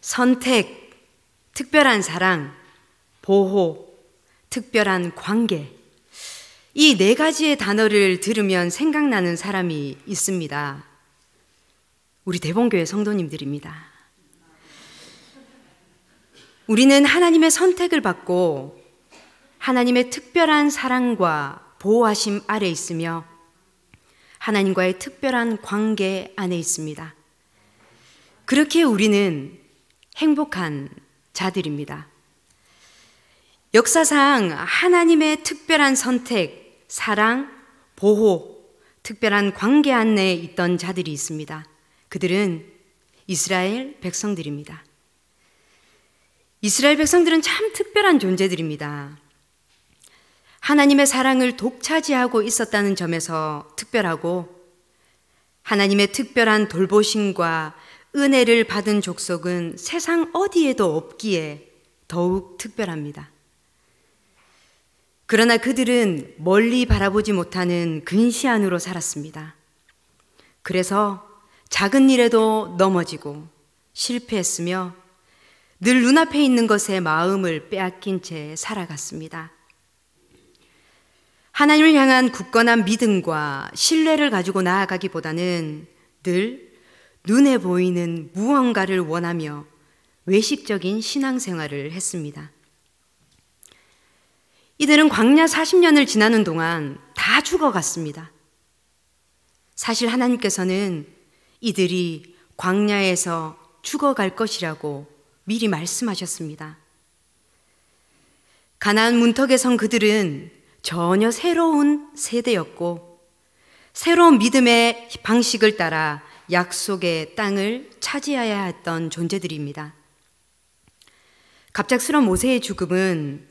선택, 특별한 사랑, 보호, 특별한 관계. 이 네 가지의 단어를 들으면 생각나는 사람이 있습니다. 우리 대본교회 성도님들입니다. 우리는 하나님의 선택을 받고 하나님의 특별한 사랑과 보호하심 아래 있으며 하나님과의 특별한 관계 안에 있습니다. 그렇게 우리는 행복한 자들입니다. 역사상 하나님의 특별한 선택, 사랑, 보호, 특별한 관계 안에 있던 자들이 있습니다. 그들은 이스라엘 백성들입니다. 이스라엘 백성들은 참 특별한 존재들입니다. 하나님의 사랑을 독차지하고 있었다는 점에서 특별하고 하나님의 특별한 돌보심과 은혜를 받은 족속은 세상 어디에도 없기에 더욱 특별합니다. 그러나 그들은 멀리 바라보지 못하는 근시안으로 살았습니다. 그래서 작은 일에도 넘어지고 실패했으며 늘 눈앞에 있는 것에 마음을 빼앗긴 채 살아갔습니다. 하나님을 향한 굳건한 믿음과 신뢰를 가지고 나아가기보다는 늘 눈에 보이는 무언가를 원하며 외식적인 신앙생활을 했습니다. 이들은 광야 40년을 지나는 동안 다 죽어갔습니다. 사실 하나님께서는 이들이 광야에서 죽어갈 것이라고 미리 말씀하셨습니다. 가나안 문턱에 선 그들은 전혀 새로운 세대였고 새로운 믿음의 방식을 따라 약속의 땅을 차지해야 했던 존재들입니다. 갑작스러운 모세의 죽음은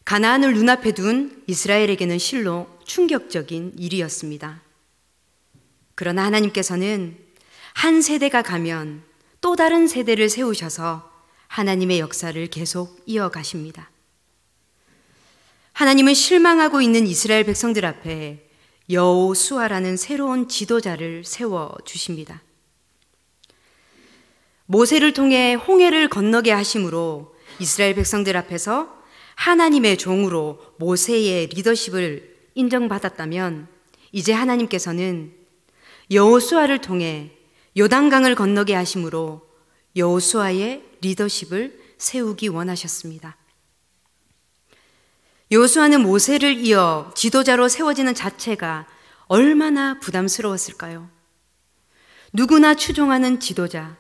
가나안을 눈앞에 둔 이스라엘에게는 실로 충격적인 일이었습니다. 그러나 하나님께서는 한 세대가 가면 또 다른 세대를 세우셔서 하나님의 역사를 계속 이어가십니다. 하나님은 실망하고 있는 이스라엘 백성들 앞에 여호수아라는 새로운 지도자를 세워주십니다. 모세를 통해 홍해를 건너게 하심으로 이스라엘 백성들 앞에서 하나님의 종으로 모세의 리더십을 인정받았다면 이제 하나님께서는 여호수아를 통해 요단강을 건너게 하심으로 여호수아의 리더십을 세우기 원하셨습니다. 여호수아는 모세를 이어 지도자로 세워지는 자체가 얼마나 부담스러웠을까요? 누구나 추종하는 지도자,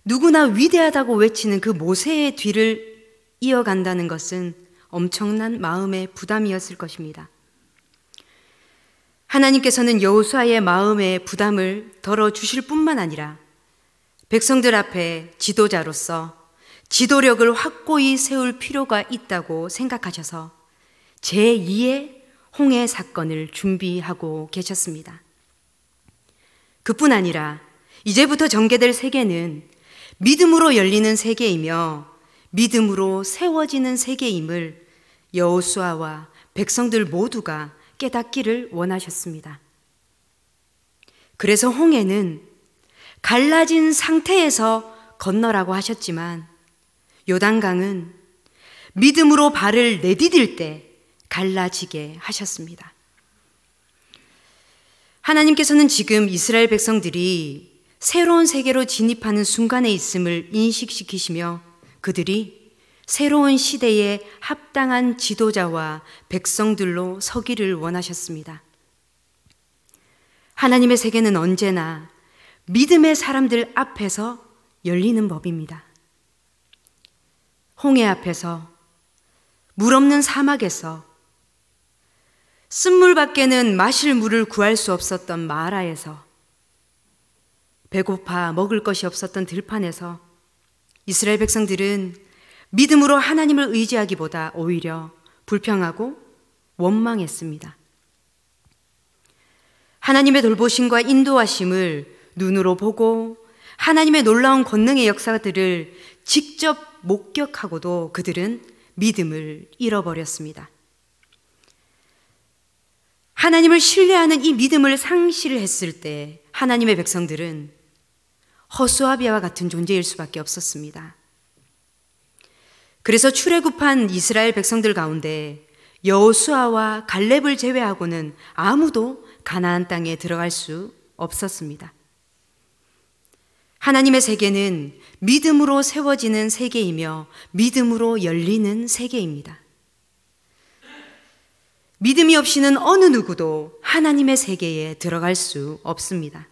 누구나 위대하다고 외치는 그 모세의 뒤를 이어간다는 것은 엄청난 마음의 부담이었을 것입니다. 하나님께서는 여호수아의 마음의 부담을 덜어주실 뿐만 아니라 백성들 앞에 지도자로서 지도력을 확고히 세울 필요가 있다고 생각하셔서 제2의 홍해 사건을 준비하고 계셨습니다. 그뿐 아니라 이제부터 전개될 세계는 믿음으로 열리는 세계이며 믿음으로 세워지는 세계임을 여호수아와 백성들 모두가 깨닫기를 원하셨습니다. 그래서 홍해는 갈라진 상태에서 건너라고 하셨지만 요단강은 믿음으로 발을 내디딜 때 갈라지게 하셨습니다. 하나님께서는 지금 이스라엘 백성들이 새로운 세계로 진입하는 순간에 있음을 인식시키시며 그들이 새로운 시대에 합당한 지도자와 백성들로 서기를 원하셨습니다. 하나님의 세계는 언제나 믿음의 사람들 앞에서 열리는 법입니다. 홍해 앞에서, 물 없는 사막에서, 쓴물밖에는 마실 물을 구할 수 없었던 마라에서, 배고파 먹을 것이 없었던 들판에서 이스라엘 백성들은 믿음으로 하나님을 의지하기보다 오히려 불평하고 원망했습니다. 하나님의 돌보심과 인도하심을 눈으로 보고 하나님의 놀라운 권능의 역사들을 직접 목격하고도 그들은 믿음을 잃어버렸습니다. 하나님을 신뢰하는 이 믿음을 상실했을 때 하나님의 백성들은 허수아비와 같은 존재일 수밖에 없었습니다. 그래서 출애굽한 이스라엘 백성들 가운데 여호수아와 갈렙을 제외하고는 아무도 가나안 땅에 들어갈 수 없었습니다. 하나님의 세계는 믿음으로 세워지는 세계이며 믿음으로 열리는 세계입니다. 믿음이 없이는 어느 누구도 하나님의 세계에 들어갈 수 없습니다.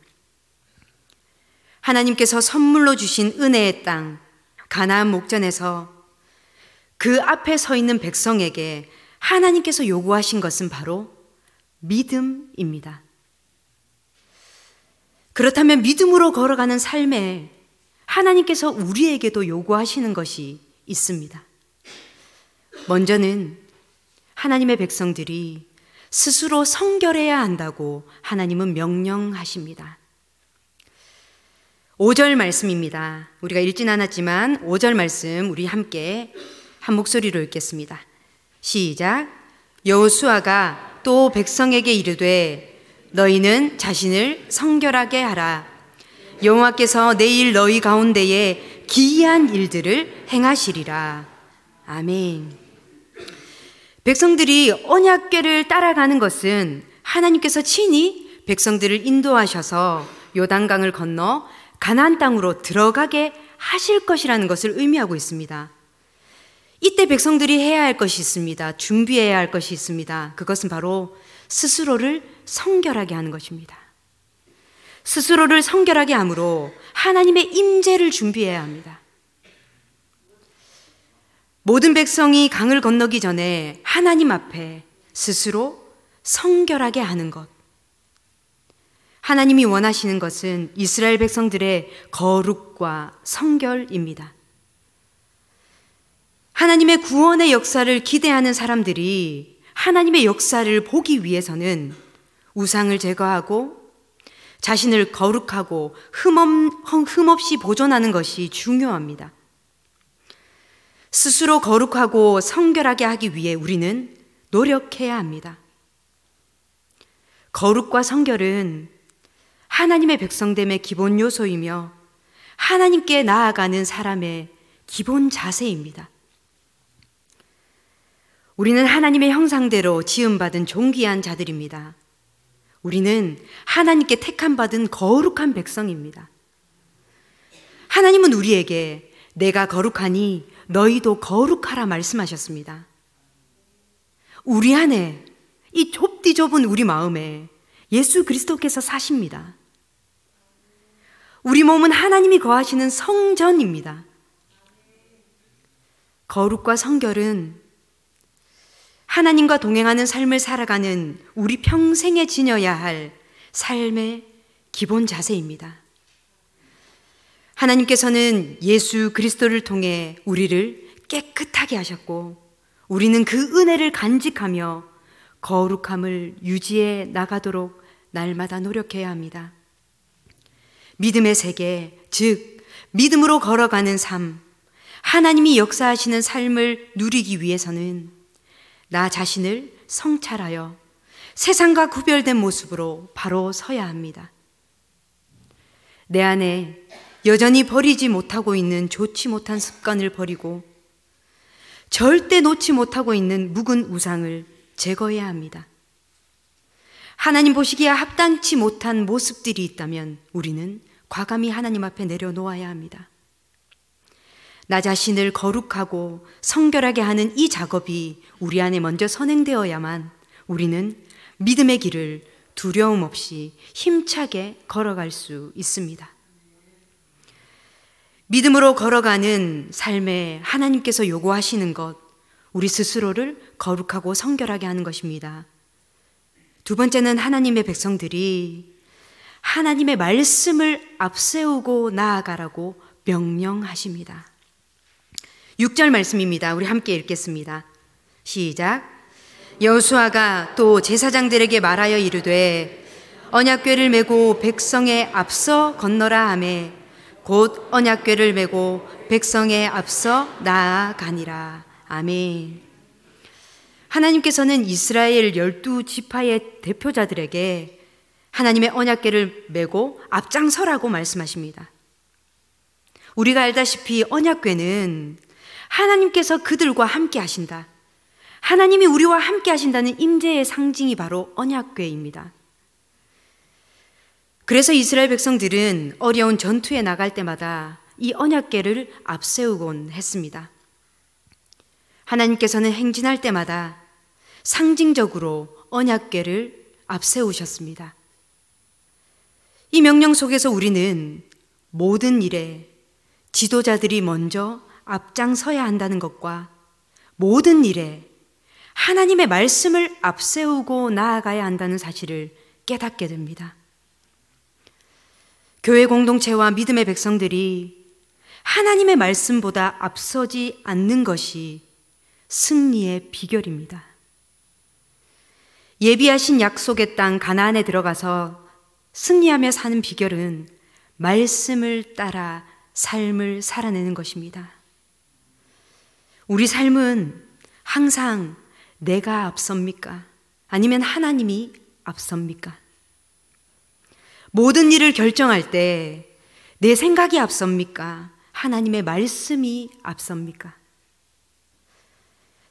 하나님께서 선물로 주신 은혜의 땅 가나안 목전에서 그 앞에 서 있는 백성에게 하나님께서 요구하신 것은 바로 믿음입니다. 그렇다면 믿음으로 걸어가는 삶에 하나님께서 우리에게도 요구하시는 것이 있습니다. 먼저는 하나님의 백성들이 스스로 성결해야 한다고 하나님은 명령하십니다. 5절 말씀입니다. 우리가 읽진 않았지만 5절 말씀 우리 함께 한 목소리로 읽겠습니다. 시작. 여호수아가 또 백성에게 이르되 너희는 자신을 성결하게 하라. 여호와께서 내일 너희 가운데에 기이한 일들을 행하시리라. 아멘. 백성들이 언약궤를 따라가는 것은 하나님께서 친히 백성들을 인도하셔서 요단강을 건너 가나안 땅으로 들어가게 하실 것이라는 것을 의미하고 있습니다. 이때 백성들이 해야 할 것이 있습니다. 준비해야 할 것이 있습니다. 그것은 바로 스스로를 성결하게 하는 것입니다. 스스로를 성결하게 함으로 하나님의 임재를 준비해야 합니다. 모든 백성이 강을 건너기 전에 하나님 앞에 스스로 성결하게 하는 것. 하나님이 원하시는 것은 이스라엘 백성들의 거룩과 성결입니다. 하나님의 구원의 역사를 기대하는 사람들이 하나님의 역사를 보기 위해서는 우상을 제거하고 자신을 거룩하고 흠없이 보존하는 것이 중요합니다. 스스로 거룩하고 성결하게 하기 위해 우리는 노력해야 합니다. 거룩과 성결은 하나님의 백성됨의 기본 요소이며 하나님께 나아가는 사람의 기본 자세입니다. 우리는 하나님의 형상대로 지음받은 존귀한 자들입니다. 우리는 하나님께 택함받은 거룩한 백성입니다. 하나님은 우리에게 내가 거룩하니 너희도 거룩하라 말씀하셨습니다. 우리 안에 이 좁디 좁은 우리 마음에 예수 그리스도께서 사십니다. 우리 몸은 하나님이 거하시는 성전입니다. 거룩과 성결은 하나님과 동행하는 삶을 살아가는 우리 평생에 지녀야 할 삶의 기본 자세입니다. 하나님께서는 예수 그리스도를 통해 우리를 깨끗하게 하셨고 우리는 그 은혜를 간직하며 거룩함을 유지해 나가도록 날마다 노력해야 합니다. 믿음의 세계, 즉 믿음으로 걸어가는 삶, 하나님이 역사하시는 삶을 누리기 위해서는 나 자신을 성찰하여 세상과 구별된 모습으로 바로 서야 합니다. 내 안에 여전히 버리지 못하고 있는 좋지 못한 습관을 버리고 절대 놓지 못하고 있는 묵은 우상을 제거해야 합니다. 하나님 보시기에 합당치 못한 모습들이 있다면 우리는 과감히 하나님 앞에 내려놓아야 합니다. 나 자신을 거룩하고 성결하게 하는 이 작업이 우리 안에 먼저 선행되어야만 우리는 믿음의 길을 두려움 없이 힘차게 걸어갈 수 있습니다. 믿음으로 걸어가는 삶에 하나님께서 요구하시는 것, 우리 스스로를 거룩하고 성결하게 하는 것입니다. 두 번째는 하나님의 백성들이 하나님의 말씀을 앞세우고 나아가라고 명령하십니다. 6절 말씀입니다. 우리 함께 읽겠습니다. 시작. 여호수아가 또 제사장들에게 말하여 이르되 언약궤를 메고 백성의 앞서 건너라 하매 곧 언약궤를 메고 백성의 앞서 나아가니라. 아멘. 하나님께서는 이스라엘 12지파의 대표자들에게 하나님의 언약궤를 메고 앞장서라고 말씀하십니다. 우리가 알다시피 언약궤는 하나님께서 그들과 함께 하신다. 하나님이 우리와 함께 하신다는 임재의 상징이 바로 언약궤입니다. 그래서 이스라엘 백성들은 어려운 전투에 나갈 때마다 이 언약궤를 앞세우곤 했습니다. 하나님께서는 행진할 때마다 상징적으로 언약궤를 앞세우셨습니다. 이 명령 속에서 우리는 모든 일에 지도자들이 먼저 앞장서야 한다는 것과 모든 일에 하나님의 말씀을 앞세우고 나아가야 한다는 사실을 깨닫게 됩니다. 교회 공동체와 믿음의 백성들이 하나님의 말씀보다 앞서지 않는 것이 승리의 비결입니다. 예비하신 약속의 땅 가나안에 들어가서 승리하며 사는 비결은 말씀을 따라 삶을 살아내는 것입니다. 우리 삶은 항상 내가 앞섭니까? 아니면 하나님이 앞섭니까? 모든 일을 결정할 때 내 생각이 앞섭니까? 하나님의 말씀이 앞섭니까?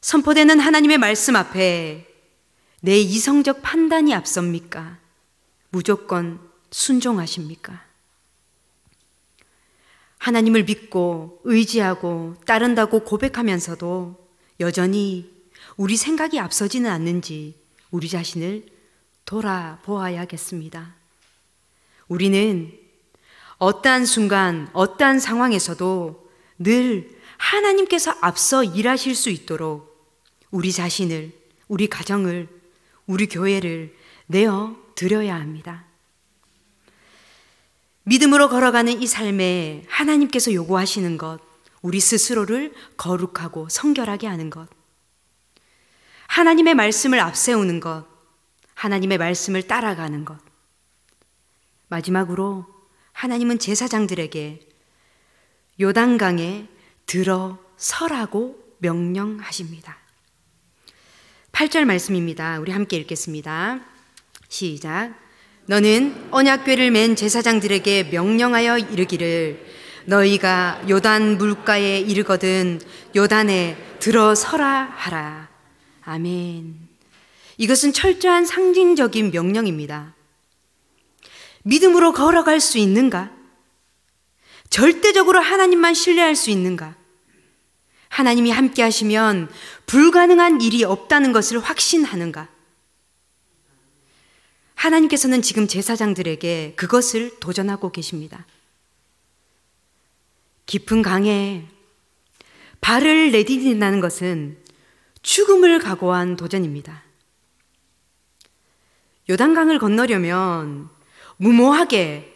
선포되는 하나님의 말씀 앞에 내 이성적 판단이 앞섭니까? 무조건 순종하십니까? 하나님을 믿고 의지하고 따른다고 고백하면서도 여전히 우리 생각이 앞서지는 않는지 우리 자신을 돌아보아야겠습니다. 우리는 어떠한 순간, 어떠한 상황에서도 늘 하나님께서 앞서 일하실 수 있도록 우리 자신을, 우리 가정을, 우리 교회를 내어 드려야 합니다. 믿음으로 걸어가는 이 삶에 하나님께서 요구하시는 것, 우리 스스로를 거룩하고 성결하게 하는 것, 하나님의 말씀을 앞세우는 것, 하나님의 말씀을 따라가는 것, 마지막으로 하나님은 제사장들에게 요단강에 들어서라고 명령하십니다. 8절 말씀입니다. 우리 함께 읽겠습니다. 시작. 너는 언약궤를 맨 제사장들에게 명령하여 이르기를 너희가 요단 물가에 이르거든 요단에 들어서라 하라. 아멘. 이것은 철저한 상징적인 명령입니다. 믿음으로 걸어갈 수 있는가? 절대적으로 하나님만 신뢰할 수 있는가? 하나님이 함께 하시면 불가능한 일이 없다는 것을 확신하는가? 하나님께서는 지금 제사장들에게 그것을 도전하고 계십니다. 깊은 강에 발을 내디딘다는 것은 죽음을 각오한 도전입니다. 요단강을 건너려면 무모하게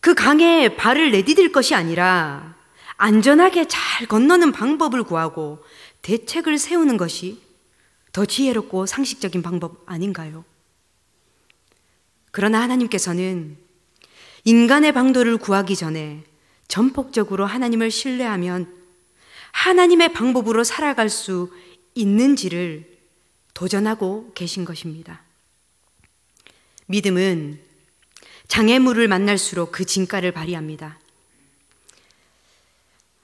그 강에 발을 내디딜 것이 아니라 안전하게 잘 건너는 방법을 구하고 대책을 세우는 것이 더 지혜롭고 상식적인 방법 아닌가요? 그러나 하나님께서는 인간의 방도를 구하기 전에 전폭적으로 하나님을 신뢰하면 하나님의 방법으로 살아갈 수 있는지를 도전하고 계신 것입니다. 믿음은 장애물을 만날수록 그 진가를 발휘합니다.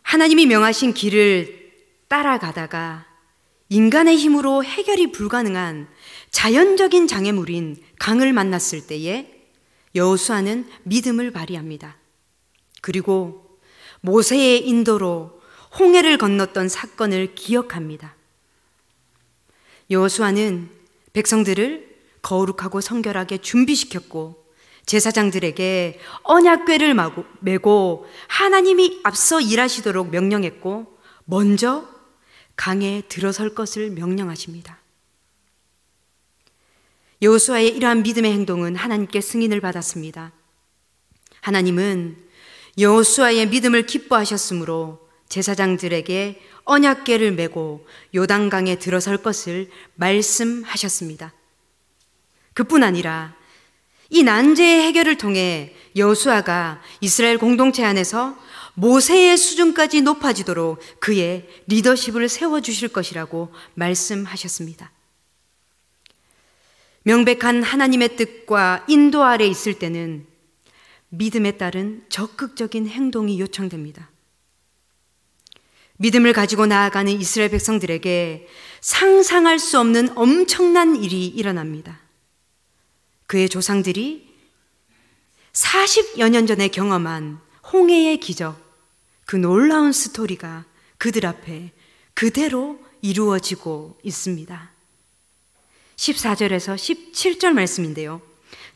하나님이 명하신 길을 따라가다가 인간의 힘으로 해결이 불가능한 자연적인 장애물인 강을 만났을 때에 여호수아는 믿음을 발휘합니다. 그리고 모세의 인도로 홍해를 건넜던 사건을 기억합니다. 여호수아는 백성들을 거룩하고 성결하게 준비시켰고 제사장들에게 언약궤를 메고 하나님이 앞서 일하시도록 명령했고 먼저 강에 들어설 것을 명령하십니다. 여호수아의 이러한 믿음의 행동은 하나님께 승인을 받았습니다. 하나님은 여호수아의 믿음을 기뻐하셨으므로 제사장들에게 언약궤를 메고 요단강에 들어설 것을 말씀하셨습니다. 그뿐 아니라 이 난제의 해결을 통해 여호수아가 이스라엘 공동체 안에서 모세의 수준까지 높아지도록 그의 리더십을 세워주실 것이라고 말씀하셨습니다. 명백한 하나님의 뜻과 인도 아래 있을 때는 믿음에 따른 적극적인 행동이 요청됩니다. 믿음을 가지고 나아가는 이스라엘 백성들에게 상상할 수 없는 엄청난 일이 일어납니다. 그의 조상들이 40여 년 전에 경험한 홍해의 기적, 그 놀라운 스토리가 그들 앞에 그대로 이루어지고 있습니다. 14절에서 17절 말씀인데요.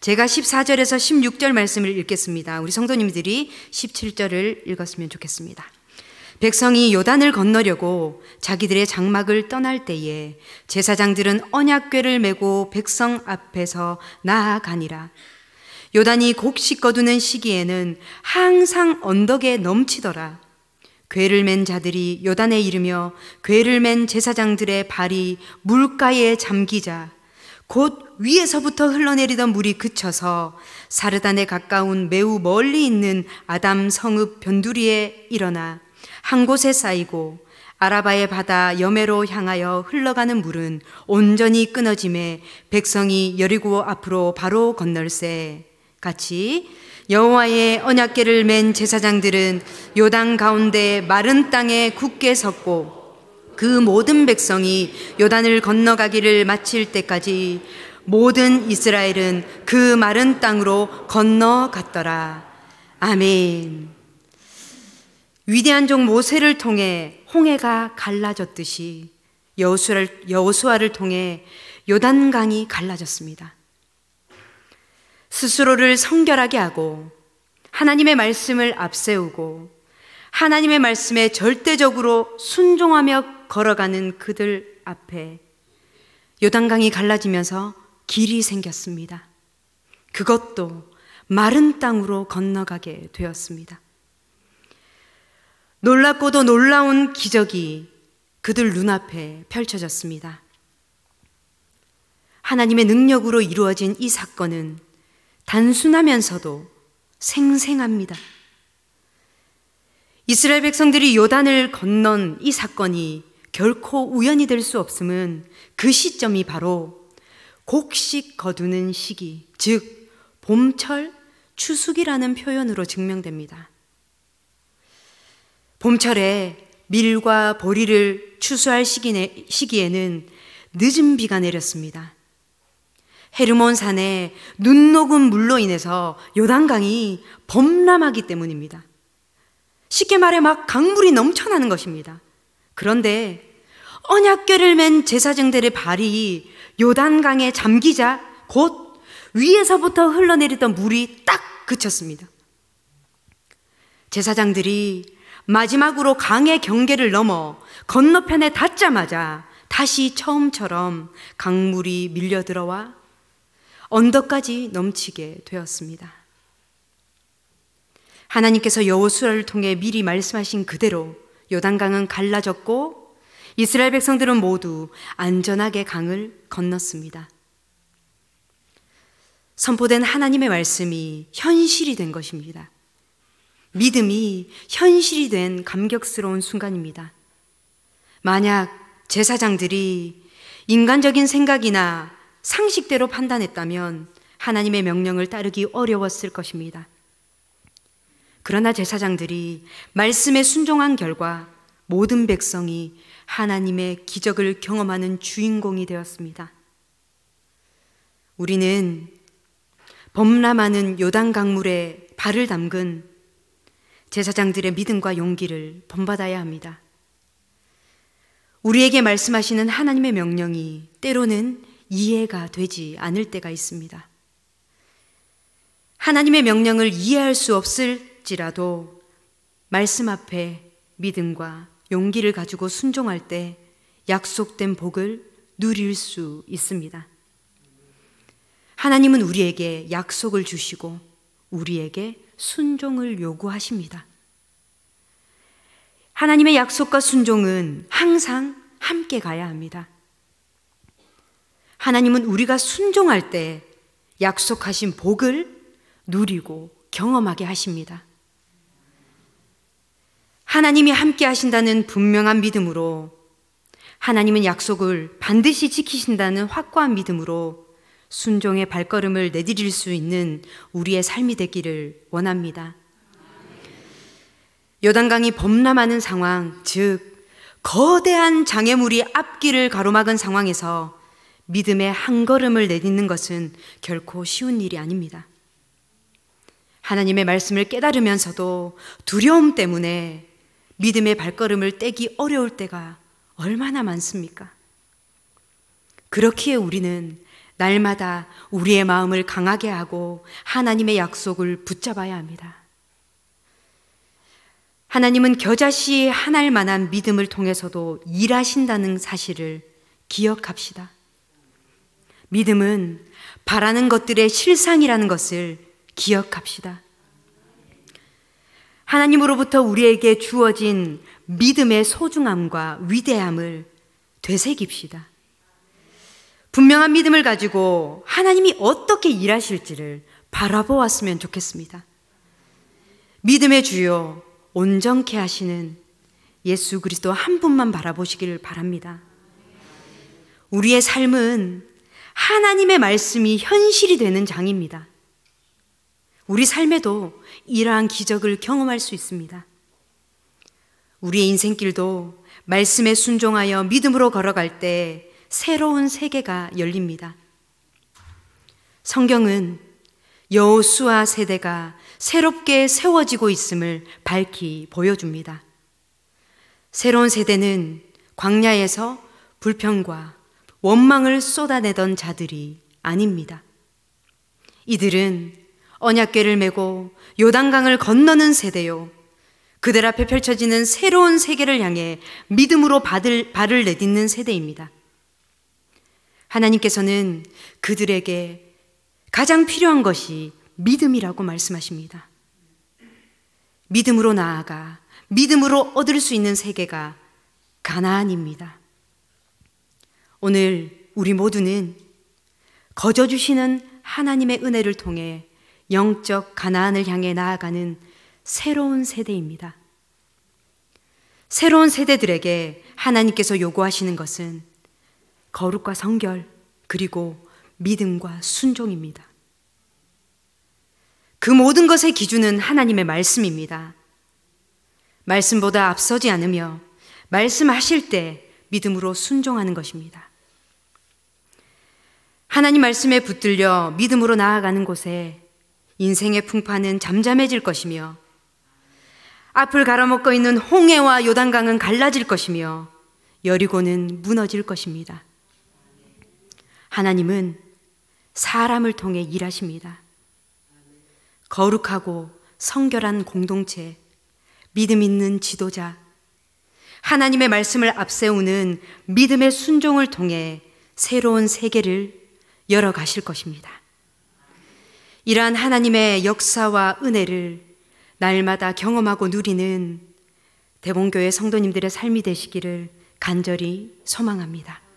제가 14절에서 16절 말씀을 읽겠습니다. 우리 성도님들이 17절을 읽었으면 좋겠습니다. 백성이 요단을 건너려고 자기들의 장막을 떠날 때에 제사장들은 언약궤를 메고 백성 앞에서 나아가니라. 요단이 곡식 거두는 시기에는 항상 언덕에 넘치더라. 궤를 맨 자들이 요단에 이르며 궤를 맨 제사장들의 발이 물가에 잠기자 곧 위에서부터 흘러내리던 물이 그쳐서 사르단에 가까운 매우 멀리 있는 아담 성읍 변두리에 일어나 한 곳에 쌓이고 아라바의 바다 여매로 향하여 흘러가는 물은 온전히 끊어짐에 백성이 여리고 앞으로 바로 건널세. 같이 여호와의 언약궤를 맨 제사장들은 요단 가운데 마른 땅에 굳게 섰고 그 모든 백성이 요단을 건너가기를 마칠 때까지 모든 이스라엘은 그 마른 땅으로 건너갔더라. 아멘. 위대한 종 모세를 통해 홍해가 갈라졌듯이 여호수아를 통해 요단강이 갈라졌습니다. 스스로를 성결하게 하고 하나님의 말씀을 앞세우고 하나님의 말씀에 절대적으로 순종하며 걸어가는 그들 앞에 요단강이 갈라지면서 길이 생겼습니다. 그것도 마른 땅으로 건너가게 되었습니다. 놀랍고도 놀라운 기적이 그들 눈앞에 펼쳐졌습니다. 하나님의 능력으로 이루어진 이 사건은 단순하면서도 생생합니다. 이스라엘 백성들이 요단을 건넌 이 사건이 결코 우연이 될 수 없음은 그 시점이 바로 곡식 거두는 시기, 즉 봄철 추수기라는 표현으로 증명됩니다. 봄철에 밀과 보리를 추수할 시기에는 늦은 비가 내렸습니다. 헤르몬 산에 눈 녹은 물로 인해서 요단강이 범람하기 때문입니다. 쉽게 말해 막 강물이 넘쳐나는 것입니다. 그런데 언약궤를 맨 제사장들의 발이 요단강에 잠기자 곧 위에서부터 흘러내리던 물이 딱 그쳤습니다. 제사장들이 마지막으로 강의 경계를 넘어 건너편에 닿자마자 다시 처음처럼 강물이 밀려들어와 언덕까지 넘치게 되었습니다. 하나님께서 여호수아를 통해 미리 말씀하신 그대로 요단강은 갈라졌고 이스라엘 백성들은 모두 안전하게 강을 건넜습니다. 선포된 하나님의 말씀이 현실이 된 것입니다. 믿음이 현실이 된 감격스러운 순간입니다. 만약 제사장들이 인간적인 생각이나 상식대로 판단했다면 하나님의 명령을 따르기 어려웠을 것입니다. 그러나 제사장들이 말씀에 순종한 결과 모든 백성이 하나님의 기적을 경험하는 주인공이 되었습니다. 우리는 범람하는 요단 강물에 발을 담근 제사장들의 믿음과 용기를 본받아야 합니다. 우리에게 말씀하시는 하나님의 명령이 때로는 이해가 되지 않을 때가 있습니다. 하나님의 명령을 이해할 수 없을지라도 말씀 앞에 믿음과 용기를 가지고 순종할 때 약속된 복을 누릴 수 있습니다. 하나님은 우리에게 약속을 주시고 우리에게 순종을 요구하십니다. 하나님의 약속과 순종은 항상 함께 가야 합니다. 하나님은 우리가 순종할 때 약속하신 복을 누리고 경험하게 하십니다. 하나님이 함께 하신다는 분명한 믿음으로, 하나님은 약속을 반드시 지키신다는 확고한 믿음으로 순종의 발걸음을 내디딜 수 있는 우리의 삶이 되기를 원합니다. 요단강이 범람하는 상황, 즉 거대한 장애물이 앞길을 가로막은 상황에서 믿음의 한 걸음을 내딛는 것은 결코 쉬운 일이 아닙니다. 하나님의 말씀을 깨달으면서도 두려움 때문에 믿음의 발걸음을 떼기 어려울 때가 얼마나 많습니까? 그렇기에 우리는 날마다 우리의 마음을 강하게 하고 하나님의 약속을 붙잡아야 합니다. 하나님은 겨자씨 한 알만한 믿음을 통해서도 일하신다는 사실을 기억합시다. 믿음은 바라는 것들의 실상이라는 것을 기억합시다. 하나님으로부터 우리에게 주어진 믿음의 소중함과 위대함을 되새깁시다. 분명한 믿음을 가지고 하나님이 어떻게 일하실지를 바라보았으면 좋겠습니다. 믿음의 주요 온전케 하시는 예수 그리스도 한 분만 바라보시기를 바랍니다. 우리의 삶은 하나님의 말씀이 현실이 되는 장입니다. 우리 삶에도 이러한 기적을 경험할 수 있습니다. 우리의 인생길도 말씀에 순종하여 믿음으로 걸어갈 때 새로운 세계가 열립니다. 성경은 여호수아 세대가 새롭게 세워지고 있음을 밝히 보여줍니다. 새로운 세대는 광야에서 불평과 원망을 쏟아내던 자들이 아닙니다. 이들은 언약궤를 메고 요단강을 건너는 세대요, 그들 앞에 펼쳐지는 새로운 세계를 향해 믿음으로 발을 내딛는 세대입니다. 하나님께서는 그들에게 가장 필요한 것이 믿음이라고 말씀하십니다. 믿음으로 나아가 믿음으로 얻을 수 있는 세계가 가나안입니다. 오늘 우리 모두는 거저 주시는 하나님의 은혜를 통해 영적 가나안을 향해 나아가는 새로운 세대입니다. 새로운 세대들에게 하나님께서 요구하시는 것은 거룩과 성결, 그리고 믿음과 순종입니다. 그 모든 것의 기준은 하나님의 말씀입니다. 말씀보다 앞서지 않으며 말씀하실 때 믿음으로 순종하는 것입니다. 하나님 말씀에 붙들려 믿음으로 나아가는 곳에 인생의 풍파는 잠잠해질 것이며 앞을 가로막고 있는 홍해와 요단강은 갈라질 것이며 여리고는 무너질 것입니다. 하나님은 사람을 통해 일하십니다. 거룩하고 성결한 공동체, 믿음 있는 지도자, 하나님의 말씀을 앞세우는 믿음의 순종을 통해 새로운 세계를 열어가실 것입니다. 이러한 하나님의 역사와 은혜를 날마다 경험하고 누리는 대본교회 성도님들의 삶이 되시기를 간절히 소망합니다.